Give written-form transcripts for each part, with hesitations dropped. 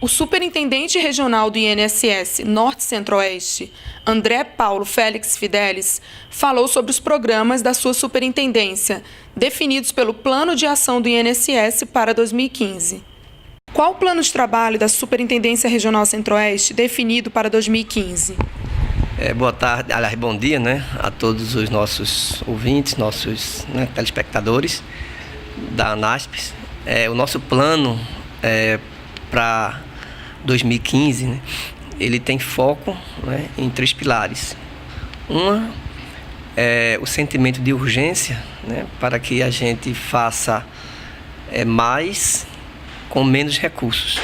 O superintendente regional do INSS Norte Centro-Oeste, André Paulo Félix Fidelis, falou sobre os programas da sua superintendência, definidos pelo Plano de Ação do INSS para 2015. Qual o plano de trabalho da Superintendência Regional Centro-Oeste definido para 2015? Boa tarde, aliás, bom dia, a todos os nossos ouvintes, nossos telespectadores da ANASP. O nosso plano para 2015, ele tem foco em 3 pilares. Uma é o sentimento de urgência, para que a gente faça mais com menos recursos.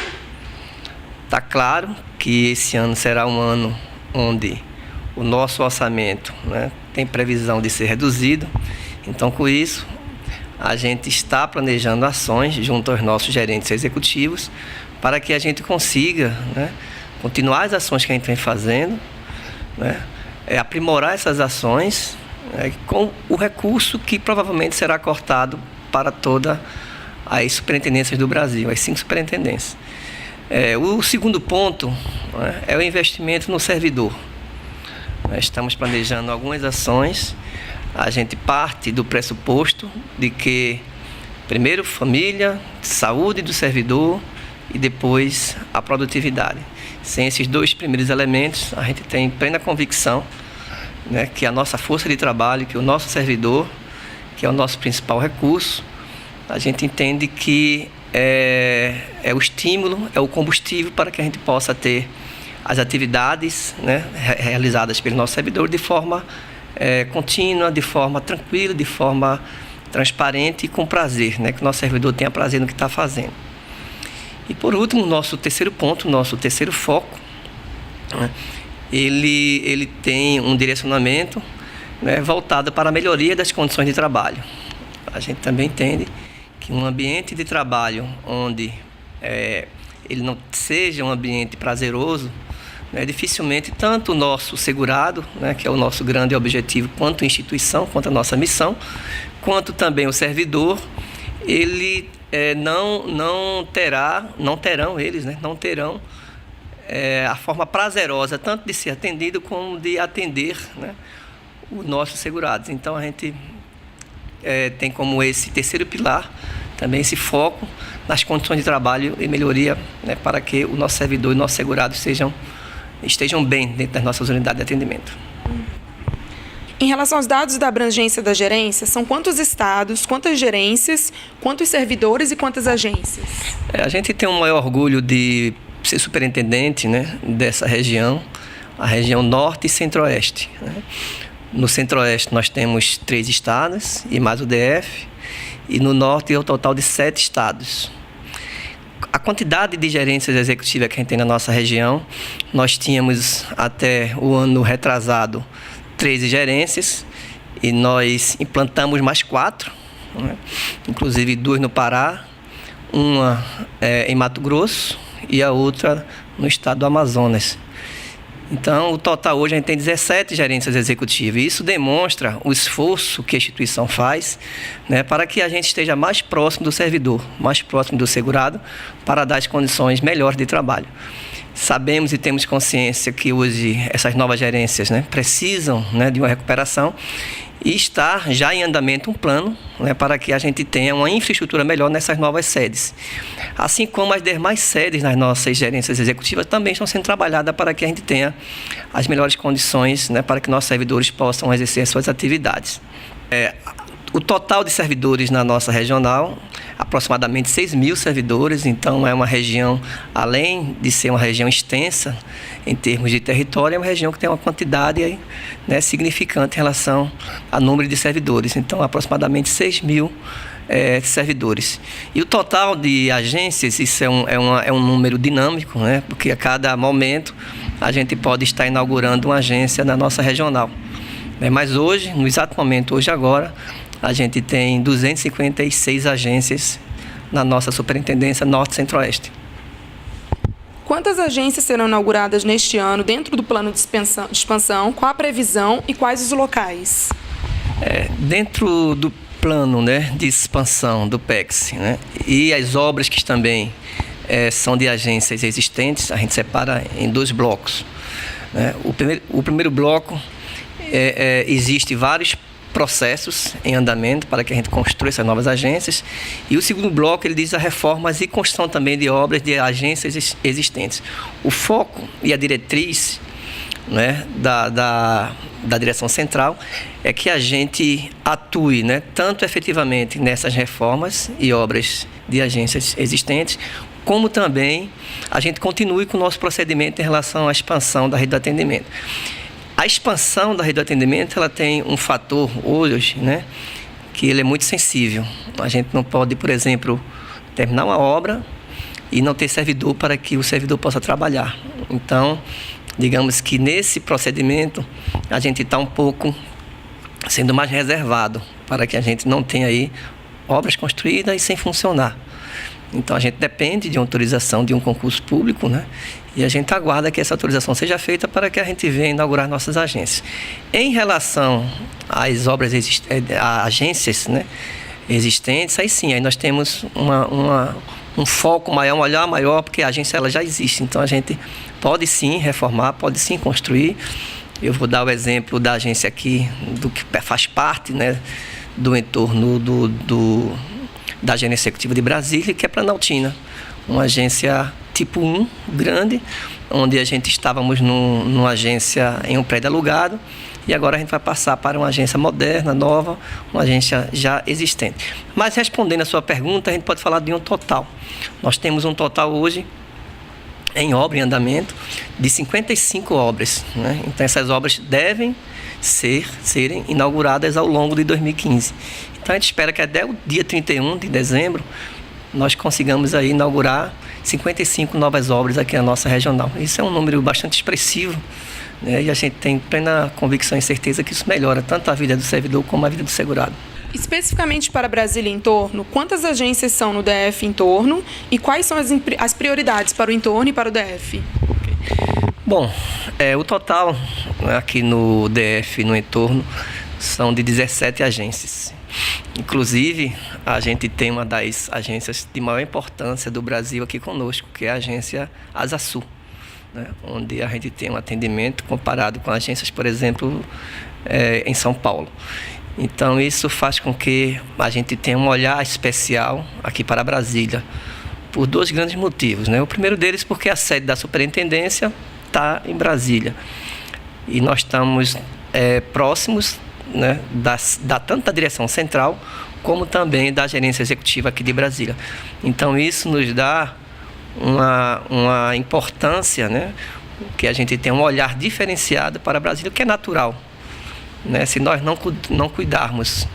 Está claro que esse ano será um ano onde o nosso orçamento tem previsão de ser reduzido. Então, com isso, a gente está planejando ações junto aos nossos gerentes executivos para que a gente consiga continuar as ações que a gente vem fazendo, aprimorar essas ações com o recurso que provavelmente será cortado para todas as superintendências do Brasil, as 5 superintendências. O segundo ponto é o investimento no servidor. Nós estamos planejando algumas ações. A gente parte do pressuposto de que, primeiro, família, saúde do servidor e depois a produtividade. Sem esses 2 primeiros elementos, a gente tem plena convicção que a nossa força de trabalho, que o nosso servidor, que é o nosso principal recurso, a gente entende que é o estímulo, é o combustível para que a gente possa ter as atividades realizadas pelo nosso servidor de forma contínua, de forma tranquila, de forma transparente e com prazer, que o nosso servidor tenha prazer no que está fazendo. E por último, nosso terceiro ponto, nosso terceiro foco, ele tem um direcionamento voltado para a melhoria das condições de trabalho. A gente também entende que um ambiente de trabalho onde ele não seja um ambiente prazeroso, dificilmente tanto o nosso segurado, que é o nosso grande objetivo, quanto a instituição, quanto a nossa missão, quanto também o servidor, ele não terão a forma prazerosa tanto de ser atendido como de atender os nossos segurados. Então a gente tem como esse terceiro pilar também esse foco nas condições de trabalho e melhoria para que o nosso servidor e o nosso segurado estejam bem dentro das nossas unidades de atendimento. Em relação aos dados da abrangência da gerência, são quantos estados, quantas gerências, quantos servidores e quantas agências? A gente tem um maior orgulho de ser superintendente dessa região, a região Norte e Centro-Oeste. No Centro-Oeste nós temos 3 estados e mais o DF, e no Norte é o total de 7 estados. A quantidade de gerências executivas que a gente tem na nossa região, nós tínhamos até o ano retrasado 13 gerências e nós implantamos mais 4, inclusive 2 no Pará, uma em Mato Grosso e a outra no estado do Amazonas. Então, o total hoje a gente tem 17 gerências executivas. E isso demonstra o esforço que a instituição faz para que a gente esteja mais próximo do servidor, mais próximo do segurado, para dar as condições melhores de trabalho. Sabemos e temos consciência que hoje essas novas gerências precisam de uma recuperação e está já em andamento um plano para que a gente tenha uma infraestrutura melhor nessas novas sedes. Assim como as demais sedes nas nossas gerências executivas também estão sendo trabalhadas para que a gente tenha as melhores condições para que nossos servidores possam exercer as suas atividades. O total de servidores na nossa regional, aproximadamente 6.000 servidores, então é uma região, além de ser uma região extensa em termos de território, é uma região que tem uma quantidade significante em relação ao número de servidores, então aproximadamente 6.000 servidores. E o total de agências, isso é um número dinâmico, porque a cada momento a gente pode estar inaugurando uma agência na nossa regional. Mas hoje, no exato momento, hoje agora, a gente tem 256 agências na nossa Superintendência Norte Centro-Oeste. Quantas agências serão inauguradas neste ano dentro do plano de expansão? Qual a previsão e quais os locais? Dentro do plano de expansão do PEX e as obras que também são de agências existentes, a gente separa em 2 blocos. Né? O primeiro bloco, existe vários processos em andamento para que a gente construa essas novas agências, e o segundo bloco ele diz a reformas e construção também de obras de agências existentes. O foco e a diretriz, né, da direção central é que a gente atue, né, tanto efetivamente nessas reformas e obras de agências existentes, como também a gente continue com o nosso procedimento em relação à expansão da rede de atendimento. A expansão da rede de atendimento ela tem um fator hoje, né, que ele é muito sensível. A gente não pode, por exemplo, terminar uma obra e não ter servidor para que o servidor possa trabalhar. Então, digamos que nesse procedimento a gente está um pouco sendo mais reservado para que a gente não tenha aí obras construídas e sem funcionar. Então a gente depende de uma autorização de um concurso público, né? E a gente aguarda que essa autorização seja feita para que a gente venha inaugurar nossas agências. Em relação às obras às agências, né, existentes, aí sim, aí nós temos um foco maior, um olhar maior, porque a agência ela já existe. Então a gente pode sim reformar, pode sim construir. Eu vou dar o exemplo da agência aqui, do que faz parte, né, do entorno da Gerência Executiva de Brasília, que é Planaltina, uma agência tipo 1, grande, onde a gente estávamos numa agência em um prédio alugado, e agora a gente vai passar para uma agência moderna, nova, uma agência já existente. Mas respondendo a sua pergunta, a gente pode falar de um total. Nós temos um total hoje, em obra, em andamento, de 55 obras. Né? Então essas obras devem serem inauguradas ao longo de 2015. Então a gente espera que até o dia 31 de dezembro nós consigamos aí inaugurar 55 novas obras aqui na nossa regional. Isso é um número bastante expressivo, né? E a gente tem plena convicção e certeza que isso melhora tanto a vida do servidor como a vida do segurado. Especificamente para Brasília e entorno, quantas agências são no DF entorno e quais são as prioridades para o entorno e para o DF? Bom, o total aqui no DF, no entorno, são de 17 agências. Inclusive, a gente tem uma das agências de maior importância do Brasil aqui conosco, que é a agência Asasul, né? Onde a gente tem um atendimento comparado com agências, por exemplo, em São Paulo. Então, isso faz com que a gente tenha um olhar especial aqui para Brasília, por 2 grandes motivos, né? O primeiro deles porque a sede da superintendência está em Brasília. E nós estamos próximos, né, tanto da direção central, como também da gerência executiva aqui de Brasília. Então, isso nos dá uma importância, né, que a gente tem um olhar diferenciado para Brasília, que é natural. Né? Se nós não cuidarmos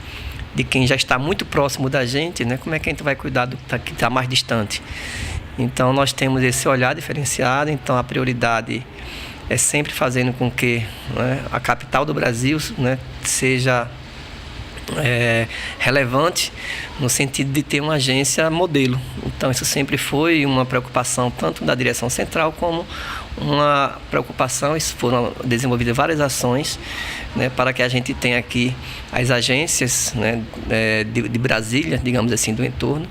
de quem já está muito próximo da gente, né, como é que a gente vai cuidar do que está mais distante? Então, nós temos esse olhar diferenciado. Então, a prioridade é sempre fazendo com que, né, a capital do Brasil, né, seja relevante no sentido de ter uma agência modelo. Então, isso sempre foi uma preocupação tanto da direção central como uma preocupação, foram desenvolvidas várias ações, né, para que a gente tenha aqui as agências, né, de Brasília, digamos assim, do entorno,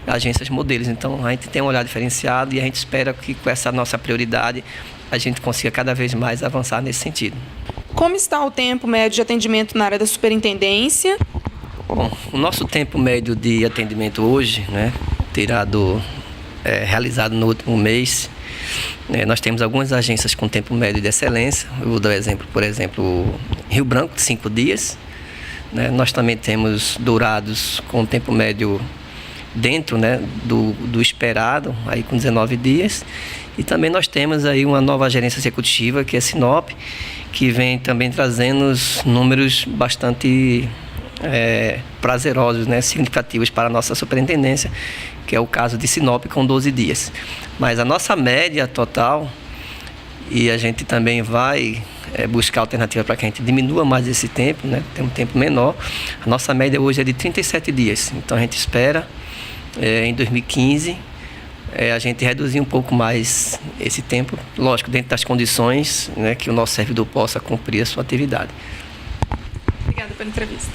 agências modelos. Então, a gente tem um olhar diferenciado e a gente espera que com essa nossa prioridade a gente consiga cada vez mais avançar nesse sentido. Como está o tempo médio de atendimento na área da superintendência? Bom, o nosso tempo médio de atendimento hoje, né, realizado no último mês, nós temos algumas agências com tempo médio de excelência. Eu vou dar um exemplo, por exemplo, Rio Branco, 5 dias. Né? Nós também temos Dourados com tempo médio dentro, né, do esperado, aí com 19 dias. E também nós temos aí uma nova gerência executiva, que é Sinop, que vem também trazendo números bastante prazerosos, né, significativos para a nossa superintendência, que é o caso de Sinop com 12 dias. Mas a nossa média total, e a gente também vai buscar alternativa para que a gente diminua mais esse tempo, né, ter um tempo menor, a nossa média hoje é de 37 dias. Então a gente espera, em 2015, a gente reduzir um pouco mais esse tempo, lógico, dentro das condições, né, que o nosso servidor possa cumprir a sua atividade. Obrigada pela entrevista.